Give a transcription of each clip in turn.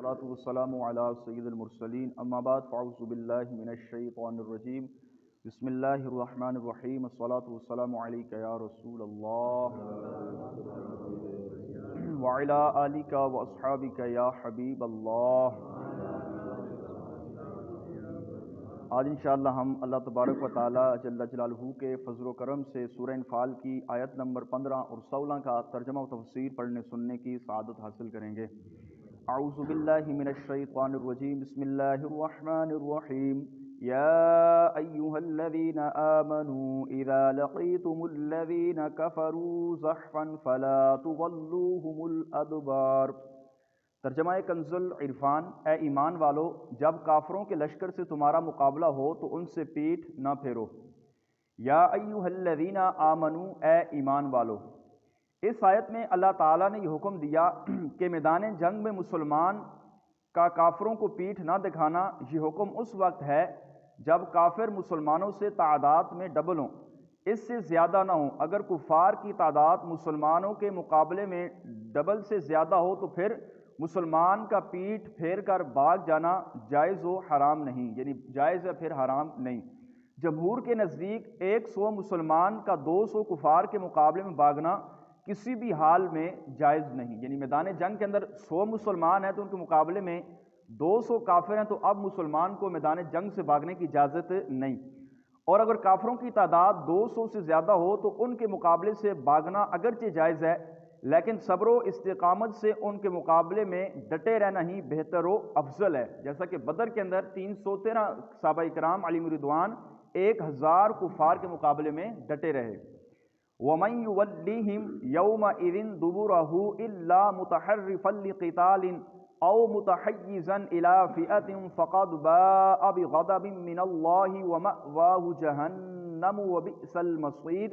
والصلاة والسلام على سید المرسلین اما بعد فاعوذ باللہ من الشیطان الرجیم بسم اللہ الرحمن الرحیم الصلاة والسلام علیک یا رسول اللہ وعلی آلک واصحابک یا حبیب اللہ۔ آج انشاءاللہ ہم اللہ تبارک و تعالی جل جلالہ کے فضل و کرم سے سورہ انفال کی آیت نمبر 15 اور 16 کا ترجمہ و تفسیر پڑھنے سننے کی سعادت حاصل کریں گے۔ اعوذ باللہ من الشیطان الرجیم بسم اللہ الرحمن الرحیم یا ایہا الذین آمنوا اذا لقیتم الذین کفروا زحفا فلا تولوہم الادبار۔ ترجمہ کنز العرفان، اے ایمان والو، جب کافروں کے لشکر سے تمہارا مقابلہ ہو تو ان سے پیٹھ نہ پھیرو۔ یا ایہا الذین آمنوا، اے ایمان والو۔ اس آیت میں اللہ تعالیٰ نے یہ حکم دیا کہ میدان جنگ میں مسلمان کا کافروں کو پیٹھ نہ دکھانا۔ یہ حکم اس وقت ہے جب کافر مسلمانوں سے تعداد میں ڈبل ہوں، اس سے زیادہ نہ ہوں۔ اگر کفار کی تعداد مسلمانوں کے مقابلے میں ڈبل سے زیادہ ہو تو پھر مسلمان کا پیٹھ پھیر کر بھاگ جانا جائز و حرام نہیں، یعنی جائز ہے پھر حرام نہیں۔ جمہور کے نزدیک 100 مسلمان کا 200 کفار کے مقابلے میں بھاگنا کسی بھی حال میں جائز نہیں، یعنی میدان جنگ کے اندر 100 مسلمان ہیں تو ان کے مقابلے میں 200 کافر ہیں تو اب مسلمان کو میدان جنگ سے بھاگنے کی اجازت نہیں۔ اور اگر کافروں کی تعداد 200 سے زیادہ ہو تو ان کے مقابلے سے بھاگنا اگرچہ جائز ہے، لیکن صبر و استقامت سے ان کے مقابلے میں ڈٹے رہنا ہی بہتر و افضل ہے، جیسا کہ بدر کے اندر 313 صحابہ کرام علیہم رضوان 1000 کفار کے مقابلے میں ڈٹے رہے۔ وَمَن يُوَلِّهِمْ يَوْمَئِذٍ دُبُرَهُ إِلَّا مُتَحَرِّفًا لِقِتَالٍ أَوْ مُتَحَيِّزًا إِلَى فِئَةٍ فَقَدْ بَاءَ بِغَضَبٍ مِّنَ اللَّهِ وَمَأْوَاهُ جَهَنَّمُ وَبِئْسَ الْمَصِيرُ۔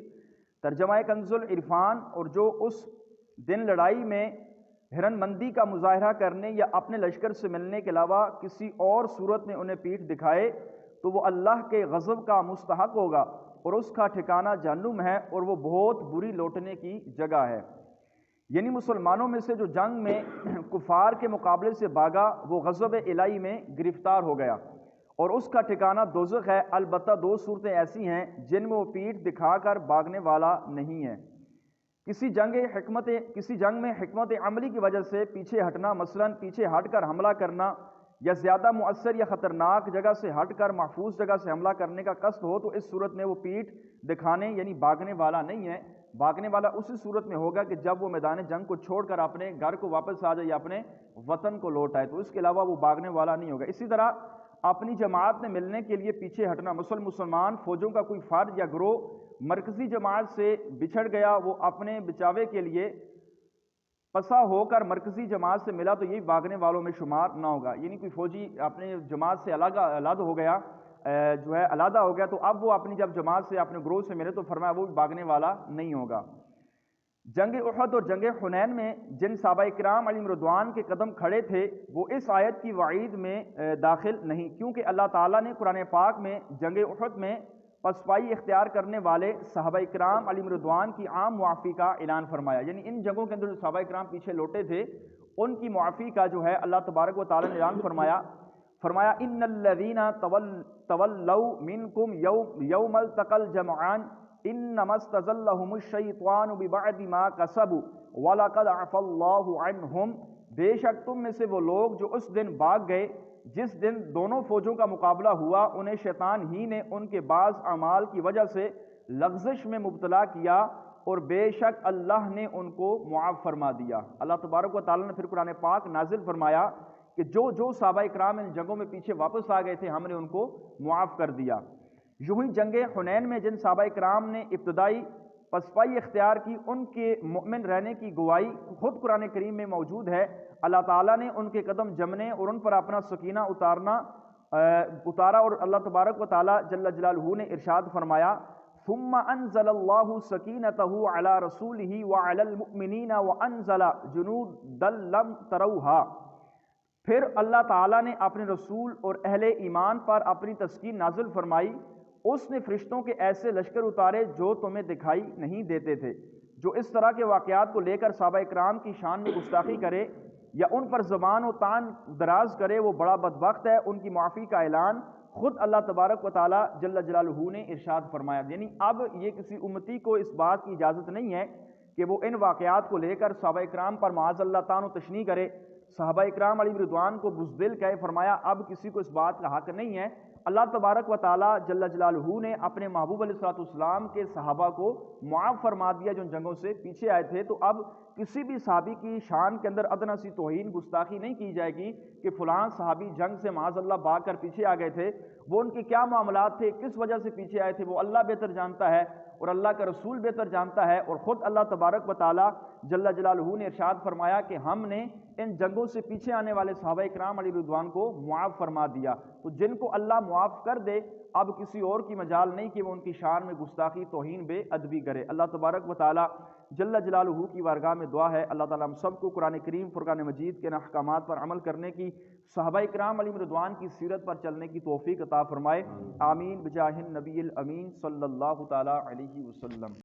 ترجمہ کنز العرفان، اور جو اس دن لڑائی میں ہرن مندی کا مظاہرہ کرنے یا اپنے لشکر سے ملنے کے علاوہ کسی اور صورت میں انہیں پیٹھ دکھائے تو وہ اللہ کے غضب کا مستحق ہوگا اور اس کا ٹھکانہ جہنم ہے اور وہ بہت بری لوٹنے کی جگہ ہے۔ یعنی مسلمانوں میں سے جو جنگ میں کفار کے مقابلے سے بھاگا وہ غضب الہی میں گرفتار ہو گیا اور اس کا ٹھکانہ دوزخ ہے۔ البتہ 2 صورتیں ایسی ہیں جن میں وہ پیٹھ دکھا کر بھاگنے والا نہیں ہے۔ کسی جنگ میں حکمت عملی کی وجہ سے پیچھے ہٹنا، مثلا پیچھے ہٹ کر حملہ کرنا، یا زیادہ مؤثر یا خطرناک جگہ سے ہٹ کر محفوظ جگہ سے حملہ کرنے کا قصد ہو تو اس صورت میں وہ پیٹھ دکھانے یعنی بھاگنے والا نہیں ہے۔ بھاگنے والا اسی صورت میں ہوگا کہ جب وہ میدان جنگ کو چھوڑ کر اپنے گھر کو واپس آ جائے یا اپنے وطن کو لوٹ آئے، تو اس کے علاوہ وہ بھاگنے والا نہیں ہوگا۔ اسی طرح اپنی جماعت میں ملنے کے لیے پیچھے ہٹنا، مسلمان فوجوں کا کوئی فرد یا گروہ مرکزی جماعت سے بچھڑ گیا، وہ اپنے بچاوے کے لیے پسا ہو کر مرکزی جماعت سے ملا تو یہ بھاگنے والوں میں شمار نہ ہوگا۔ یعنی کوئی فوجی اپنے جماعت سے علیحدہ ہو گیا، علیحدہ ہو گیا تو اب وہ اپنی جب جماعت سے اپنے گروہ سے ملے تو فرمایا وہ بھی بھاگنے والا نہیں ہوگا۔ جنگ احد اور جنگ حنین میں جن صحابہ کرام علیہم رضوان کے قدم کھڑے تھے وہ اس آیت کی وعید میں داخل نہیں، کیونکہ اللہ تعالیٰ نے قرآن پاک میں جنگ احد میں پسپائی اختیار کرنے والے صحابہ کرام علیہم رضوان کی عام معافی کا اعلان فرمایا۔ یعنی ان جنگوں کے اندر جو صحابہ کرام پیچھے لوٹے تھے ان کی معافی کا جو ہے اللہ تبارک و تعالیٰ نے اعلان فرمایا ان الذین تولوا منکم یوم التقى الجمعان انما استزلهم الشیطان ببعض ما کسبوا ولقد عفا اللہ عنہم۔ بے شک تم میں سے وہ لوگ جو اس دن بھاگ گئے جس دن دونوں فوجوں کا مقابلہ ہوا، انہیں شیطان ہی نے ان کے بعض اعمال کی وجہ سے لغزش میں مبتلا کیا اور بے شک اللہ نے ان کو معاف فرما دیا۔ اللہ تبارک و تعالیٰ نے پھر قرآن پاک نازل فرمایا کہ جو صحابہ کرام ان جنگوں میں پیچھے واپس آ گئے تھے ہم نے ان کو معاف کر دیا۔ یوں ہی جنگ حنین میں جن صحابہ کرام نے ابتدائی پسپائی اختیار کی ان کے مؤمن رہنے کی گواہی خود قرآن کریم میں موجود ہے۔ اللہ تعالیٰ نے ان کے قدم جمنے اور ان پر اپنا سکینہ اتارا اور اللہ تبارک و تعالیٰ جل جلالہ نے ارشاد فرمایا ثم انزل اللہ سکینتہ علی رسولہ وعلی المؤمنین وانزل جنودا لم تروہا۔ پھر اللہ تعالیٰ نے اپنے رسول اور اہل ایمان پر اپنی تسکین نازل فرمائی، اس نے فرشتوں کے ایسے لشکر اتارے جو تمہیں دکھائی نہیں دیتے تھے۔ جو اس طرح کے واقعات کو لے کر صحابہ اکرام کی شان میں گستاخی کرے یا ان پر زبان و تان دراز کرے وہ بڑا بدبخت ہے۔ ان کی معافی کا اعلان خود اللہ تبارک و تعالی جل جلالہ نے ارشاد فرمایا۔ یعنی اب یہ کسی امتی کو اس بات کی اجازت نہیں ہے کہ وہ ان واقعات کو لے کر صحابہ اکرام پر معاذ اللہ تعالیٰ تشنیع کرے، صحابہ اکرام علیہ رضوان کو بزدل کہے۔ فرمایا اب کسی کو اس بات کا حق نہیں ہے۔ اللہ تبارک و تعالی جل جلالہ نے اپنے محبوب علیہ السلام کے صحابہ کو معاف فرما دیا جو ان جنگوں سے پیچھے آئے تھے، تو اب کسی بھی صحابی کی شان کے اندر ادنا سی توہین گستاخی نہیں کی جائے گی کہ فلاں صحابی جنگ سے معاذ اللہ بھاگ کر پیچھے آ گئے تھے، وہ ان کے کیا معاملات تھے، کس وجہ سے پیچھے آئے تھے، وہ اللہ بہتر جانتا ہے اور اللہ کا رسول بہتر جانتا ہے۔ اور خود اللہ تبارک و تعالی جل جلالہ نے ارشاد فرمایا کہ ہم نے ان جنگوں سے پیچھے آنے والے صحابہ اکرام علیہ رضوان کو معاف فرما دیا۔ تو جن کو اللہ معاف کر دے اب کسی اور کی مجال نہیں کہ وہ ان کی شان میں گستاخی توہین بے ادبی کرے۔ اللہ تبارک و تعالی جل جلالہ کی بارگاہ میں دعا ہے اللہ تعالیٰ ہم سب کو قرآن کریم فرقان مجید کے احکامات پر عمل کرنے کی، صحابہ اکرام علیہ رضوان کی سیرت پر چلنے کی توفیق عطا فرمائے۔ آمین بجاہ النبی الامین صلی اللہ تعالی علیہ وسلم۔